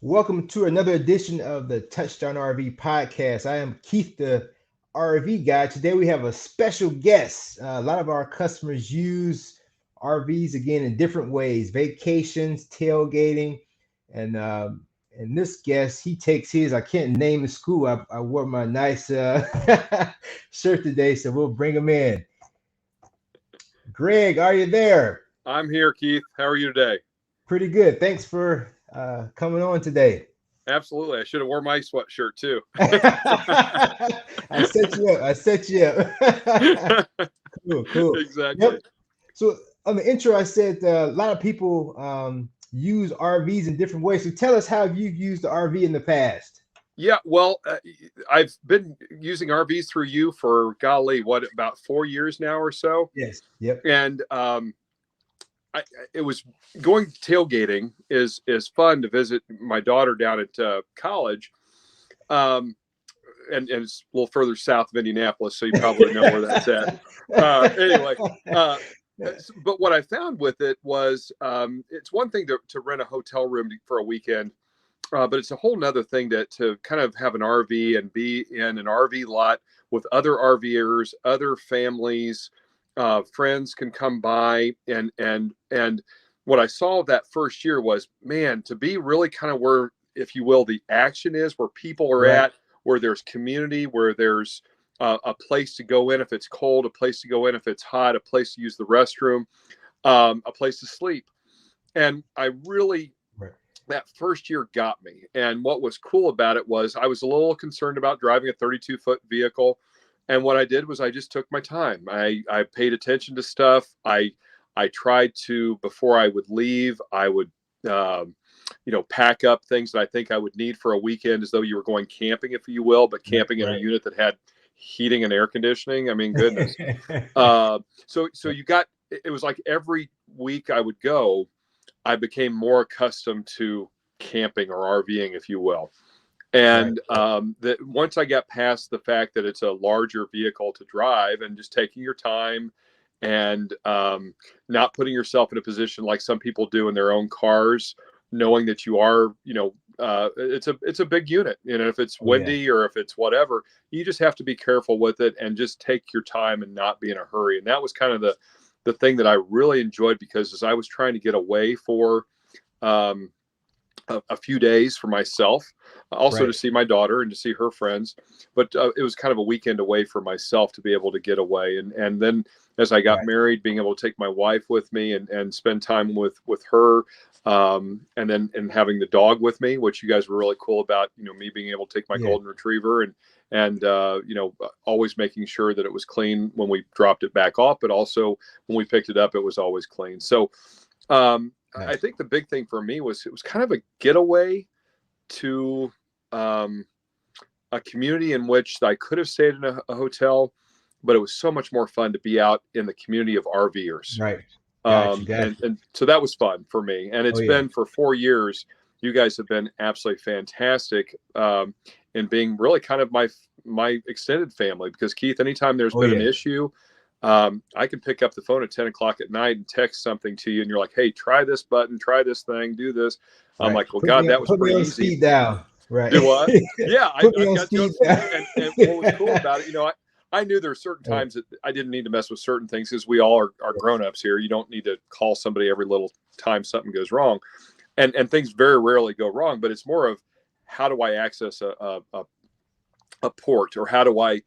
Welcome to another edition of the Touchdown RV podcast. I am Keith, the RV guy. Today we have a special guest. A lot of our customers use RVs again in different ways: vacations, tailgating, and this guest he takes his. I can't name the school. I wore my nice shirt today, so we'll bring him in. Greg, are you there? I'm here, Keith. How are you today? Pretty good. Thanks for coming on today. Absolutely. I should have worn my sweatshirt too. I set you up. I set you up. Cool, cool. Exactly. Yep. So on the intro, I said a lot of people use RVs in different ways. So tell us how you've used the RV in the past. Yeah, well, I've been using RVs through you for golly, what, about 4 years now or so. Yes. Yep. And it was going tailgating is fun to visit my daughter down at college. And it's a little further south of Indianapolis, so you probably know where that's at. Anyway, but what I found with it was it's one thing to rent a hotel room for a weekend, but it's a whole nother thing to kind of have an RV and be in an RV lot with other RVers, other families, friends can come by, and what I saw that first year was, man, to be really kind of where, if you will, the action is, where people are Right. at, where there's community, where there's a place to go in if it's cold, a place to go in if it's hot, a place to use the restroom, a place to sleep. And I really, Right. that first year got me. And what was cool about it was I was a little concerned about driving a 32-foot vehicle. And what I did was I just took my time. I paid attention to stuff. I tried to, before I would leave, I would pack up things that I think I would need for a weekend, as though you were going camping, if you will, but camping in a unit that had heating and air conditioning. I mean, goodness. So you got, it was like every week I would go, I became more accustomed to camping or RVing, if you will. And that once I got past the fact that it's a larger vehicle to drive and just taking your time and not putting yourself in a position like some people do in their own cars, knowing that you are, it's a big unit. If it's Oh, yeah. windy or if it's whatever, you just have to be careful with it and just take your time and not be in a hurry. And that was kind of the thing that I really enjoyed, because as I was trying to get away for a few days for myself, also to Right. see my daughter and to see her friends, but it was kind of a weekend away for myself to be able to get away. And then as I got Right. married, being able to take my wife with me and spend time with her, and having the dog with me, which you guys were really cool about, me being able to take my Yeah. golden retriever and always making sure that it was clean when we dropped it back off, but also when we picked it up, it was always clean. So I Nice. think the big thing for me was, it was kind of a getaway to a community in which I could have stayed in a hotel, but it was so much more fun to be out in the community of RVers. Right. Gotcha. Gotcha. And so that was fun for me. And Oh, it's yeah. been for 4 years. You guys have been absolutely fantastic in being really kind of my extended family, because Keith, anytime there's Oh, been an yeah. issue, I can pick up the phone at 10 o'clock at night and text something to you, and you're like, hey, try this button, try this thing, do this. I'm Right. like, well, God, that was Put me pretty on easy. speed dial. Right. Do what? Yeah, Put me I on got you on speed speed. dial. And what was cool about it, I knew there were certain Right. times that I didn't need to mess with certain things, because we all are grown-ups here. You don't need to call somebody every little time something goes wrong. And things very rarely go wrong, but it's more of, how do I access a port, or how do I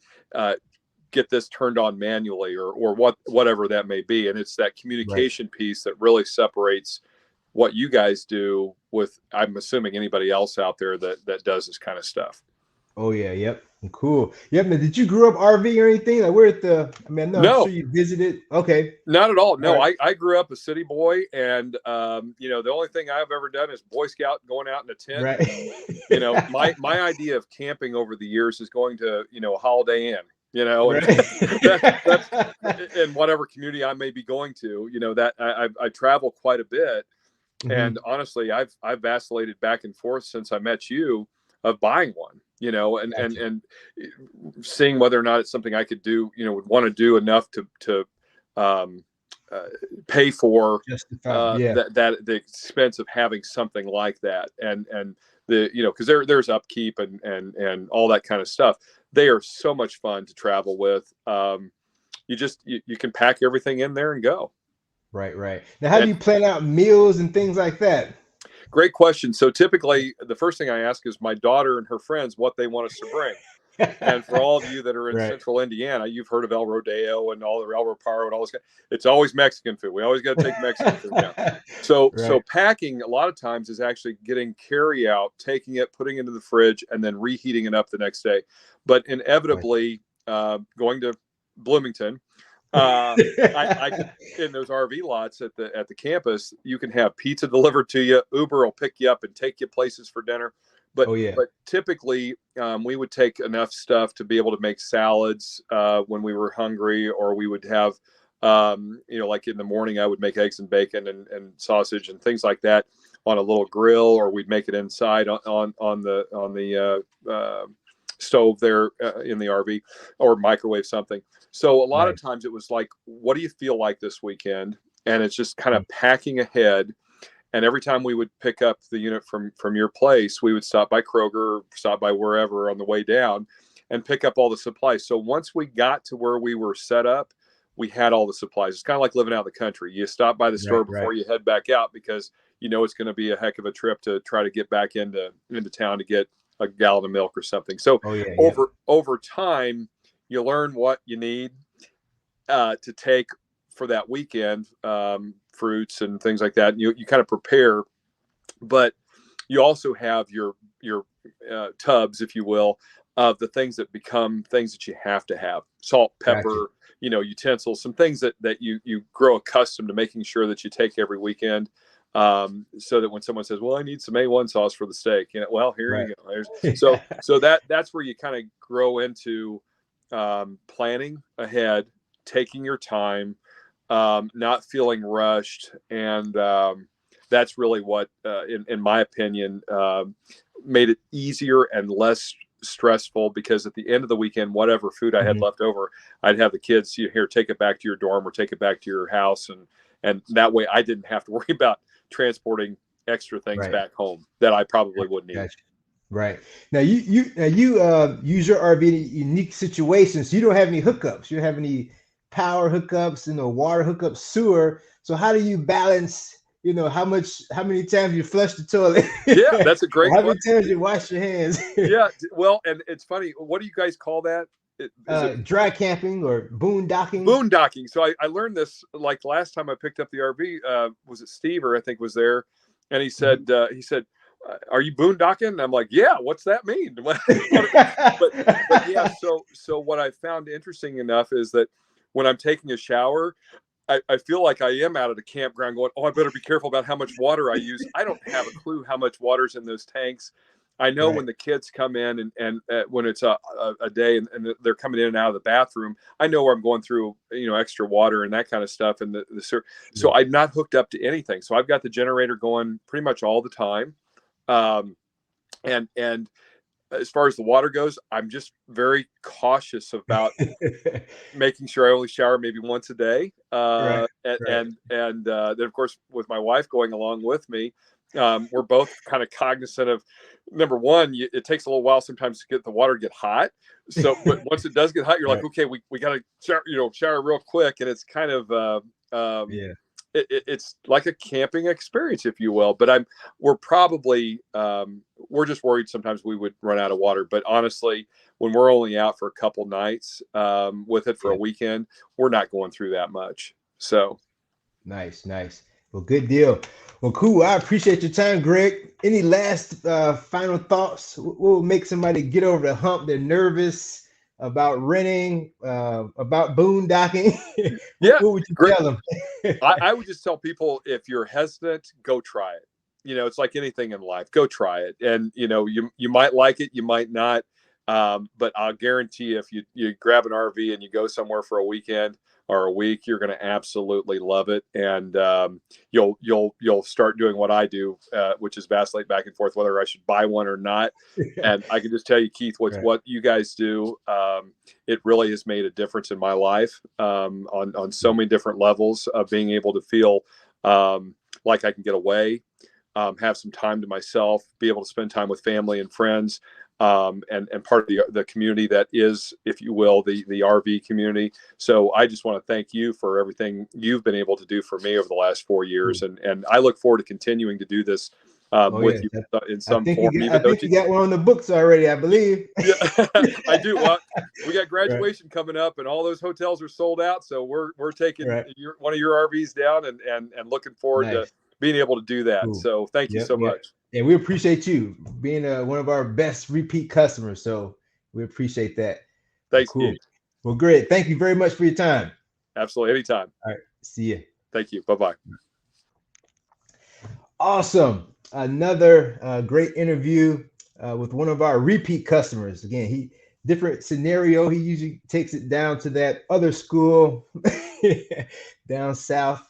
get this turned on manually, or whatever that may be. And it's that Right. communication piece that really separates what you guys do with, I'm assuming, anybody else out there that does this kind of stuff. Oh, yeah. Yep. Cool. Yep. Now, did you grow up RV or anything? Like, where at the? I mean, I know I'm sure No, you visited. Okay. not at all. All No, right. I grew up a city boy, and the only thing I've ever done is Boy Scout, going out in a tent. Right. My idea of camping over the years is going to, a Holiday Inn, and that's Right. in whatever community I may be going to, that I travel quite a bit. Hmm. And honestly, I've vacillated back and forth since I met you of buying one, Gotcha. and seeing whether or not it's something I could do, would want to do enough to um, uh, pay for Justified. Yeah. that the expense of having something like that. And because there's upkeep and all that kind of stuff. They are so much fun to travel with. You can pack everything in there and go. Right, right. Now, how do you plan out meals and things like that? Great question. So typically the first thing I ask is my daughter and her friends what they want us to bring. And for all of you that are in Right. central Indiana, you've heard of El Rodeo and all the El Reparo and all this. It's always Mexican food. We always got to take Mexican food down. So packing a lot of times is actually getting carry out, taking it, putting it into the fridge, and then reheating it up the next day. But inevitably, going to Bloomington, I can, in those RV lots at the campus, you can have pizza delivered to you. Uber will pick you up and take you places for dinner. But typically, we would take enough stuff to be able to make salads when we were hungry, or we would have, like in the morning, I would make eggs and bacon and sausage and things like that on a little grill, or we'd make it inside on the stove there in the RV, or microwave something. So a lot of times it was like, what do you feel like this weekend? And it's just kind of packing ahead. And every time we would pick up the unit from your place, we would stop by Kroger, stop by wherever on the way down and pick up all the supplies. So once we got to where we were set up, we had all the supplies. It's kind of like living out in the country. You stop by the store before you head back out, because it's going to be a heck of a trip to try to get back into town to get a gallon of milk or something. So over time, you learn what you need to take for that weekend, fruits and things like that. And you kind of prepare, but you also have your tubs, if you will, of the things that become things that you have to have: salt, pepper, utensils, some things that you grow accustomed to making sure that you take every weekend. So that when someone says, well, I need some A1 sauce for the steak, well, here you go. So that's where you kind of grow into planning ahead, taking your time, not feeling rushed. And that's really what, in my opinion, made it easier and less stressful, because at the end of the weekend, whatever food I had left over, I'd have the kids, here, take it back to your dorm or take it back to your house. And that way I didn't have to worry about transporting extra things back home that I probably wouldn't need. Right. Now you use your RV in unique situations. You don't have any hookups. You don't have any power hookups, water hookups, sewer. So how do you balance, how many times you flush the toilet? Yeah, that's a great question. How many times you wash your hands? Yeah. Well, and it's funny. What do you guys call that? Dry camping or boon docking? Boon docking. So I learned this like last time I picked up the RV. Was it Steve, or I think was there? And he said, are you boon docking? And I'm like, yeah, what's that mean? but yeah, so what I found interesting enough is that when I'm taking a shower, I feel like I am out at a campground going, oh, I better be careful about how much water I use. I don't have a clue how much water's in those tanks. I know when the kids come in and when it's a day and they're coming in and out of the bathroom, I know where I'm going through, extra water and that kind of stuff. And so I'm not hooked up to anything. So I've got the generator going pretty much all the time. And as far as the water goes, I'm just very cautious about making sure I only shower maybe once a day. And then of course, with my wife going along with me, we're both kind of cognizant of, number one, it takes a little while sometimes to get the water get hot. So, but once it does get hot, you're like, okay, we got to shower real quick. And it's kind of, it's like a camping experience, if you will. But we're probably, we're just worried sometimes we would run out of water. But honestly, when we're only out for a couple nights with it for a weekend, we're not going through that much. So. Nice. Well, good deal. Well, cool. I appreciate your time, Greg. Any last final thoughts? What will make somebody get over the hump? They're nervous about renting, about boondocking. Yeah. What would you tell them? I would just tell people, if you're hesitant, go try it. It's like anything in life. Go try it. And, you might like it, you might not. But I'll guarantee if you grab an RV and you go somewhere for a weekend or a week, you're going to absolutely love it. And you'll start doing what I do, which is vacillate back and forth whether I should buy one or not. And I can just tell you, Keith, what you guys do, it really has made a difference in my life on so many different levels of being able to feel like I can get away, have some time to myself, be able to spend time with family and friends, and part of the community that is, if you will, the RV community. So I just want to thank you for everything you've been able to do for me over the last 4 years, and I look forward to continuing to do this Oh with yeah, you in I some think form, you got. even I though think you got one on the books already. I believe. yeah, I do. Well, we got Right, graduation coming up, and all those hotels are sold out. So we're taking right. one of your RVs down, and looking forward to Nice. being able to do that. Cool. So thank you Yep, so yep. much. And we appreciate you being one of our best repeat customers. So we appreciate that. Well, Thanks, cool. Keith. Well, great. Thank you very much for your time. Absolutely, anytime. All right. See you. Thank you. Bye bye. Awesome. Another great interview with one of our repeat customers. Again, he different scenario. He usually takes it down to that other school down south.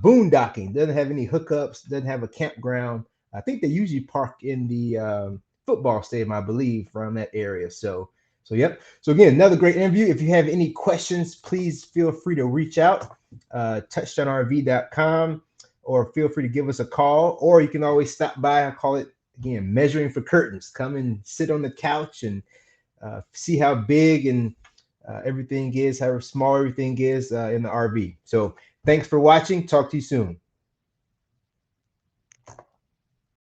Boon Docking doesn't have any hookups. Doesn't have a campground. I think they usually park in the football stadium, I believe, around that area. So yep. So again, another great interview. If you have any questions, please feel free to reach out. touchdownrv.com, or feel free to give us a call, or you can always stop by. I call it, again, measuring for curtains. Come and sit on the couch and see how big and everything is, how small everything is in the RV. So thanks for watching. Talk to you soon.